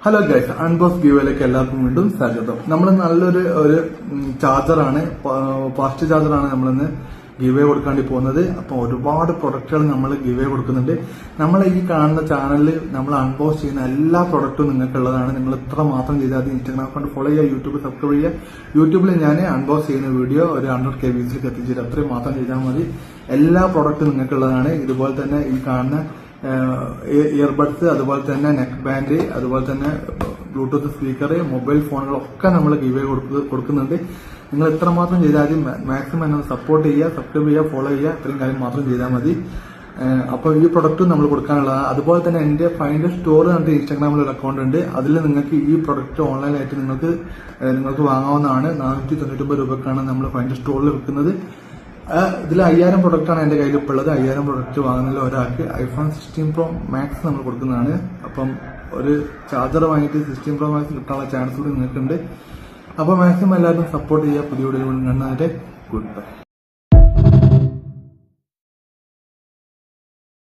Hello guys, unbox ഗീവയിലേക്ക് എല്ലാവർക്കും വീണ്ടും സ്വാഗതം. നമ്മൾ നല്ലൊരു ചാർജറാണ്, ഫാസ്റ്റ് ചാർജറാണ് നമ്മളിന്ന് ഗീവേ കൊടുക്കാൻ വേണ്ടി പോകുന്നത്. അപ്പോൾ ഒരുപാട് പ്രൊഡക്റ്റുകൾ നമ്മൾ ഗീവേ കൊടുക്കുന്നുണ്ട്. നമ്മൾ ഈ കാണുന്ന ചാനലിൽ നമ്മൾ അൺബോക്സ് ചെയ്യുന്ന എല്ലാ പ്രൊഡക്റ്റും നിങ്ങൾക്കുള്ളതാണ്. നിങ്ങൾ ഇത്ര മാത്രം ചെയ്താൽ മതി. ഇൻസ്റ്റാഗ്രാം അക്കൗണ്ട് ഫോളോ ചെയ്യുക, യൂട്യൂബ് സബ്സ്ക്രൈബ് ചെയ്യുക. യൂട്യൂബിൽ ഞാൻ അൺബോക്സ് ചെയ്യുന്ന വീഡിയോ ഒരു 100K വ്യൂസിലേക്ക് എത്തിച്ചിട്ട് അത്രയും മാത്രം ചെയ്താൽ മതി. എല്ലാ പ്രൊഡക്റ്റും നിങ്ങൾക്കുള്ളതാണ്. ഇതുപോലെ തന്നെ ഈ കാണുന്ന ഇയർബഡ്സ്, അതുപോലെ തന്നെ നെക്ക് ബാൻഡ്, അതുപോലെ തന്നെ ബ്ലൂടൂത്ത് സ്പീക്കർ, മൊബൈൽ ഫോണുകളൊക്കെ നമ്മൾ ഗീവേ കൊടുക്കുന്നുണ്ട്. നിങ്ങൾ ഇത്രമാത്രം ചെയ്താൽ മതി. മാക്സിമം എന്നെ സപ്പോർട്ട് ചെയ്യുക, സബ്സ്ക്രൈബ് ചെയ്യുക, ഫോളോ ചെയ്യുക. ഇത്രയും കാര്യം മാത്രം ചെയ്താൽ മതി. അപ്പോൾ ഈ പ്രൊഡക്റ്റും നമ്മൾ കൊടുക്കാനുള്ളതാണ്. അതുപോലെ തന്നെ എന്റെ ഫൈൻഡ് സ്റ്റോർ എന്നിട്ട് ഇൻസ്റ്റാഗ്രാമിൽ ഒരു അക്കൗണ്ട് ഉണ്ട്. അതിൽ നിങ്ങൾക്ക് ഈ പ്രൊഡക്റ്റ് ഓൺലൈനായിട്ട് നിങ്ങൾക്ക് വാങ്ങാവുന്നതാണ്. 499 രൂപക്കാണ് നമ്മൾ ഫൈൻഡ് സ്റ്റോറിൽ വിൽക്കുന്നത്. ഇതിൽ 5000 പ്രൊഡക്റ്റാണ് എന്റെ കയ്യിൽ ഇപ്പോൾ ഉള്ളത്. 5000 പ്രൊഡക്റ്റ് വാങ്ങുന്നതിൽ ഒരാൾക്ക് iPhone 16 Pro Max നമ്മൾ കൊടുക്കുന്നതാണ്. അപ്പം ഒരു ചാർജർ വാങ്ങിയിട്ട് 16 Pro Max കിട്ടാനുള്ള ചാൻസ് കൂടി നിങ്ങൾക്കുണ്ട്. അപ്പോൾ മാക്സിമം എല്ലാവരും സപ്പോർട്ട് ചെയ്യുക. പുതിയ വീഡിയോ കണ്ടതിന്റെ ഗുഡ് ബൈ.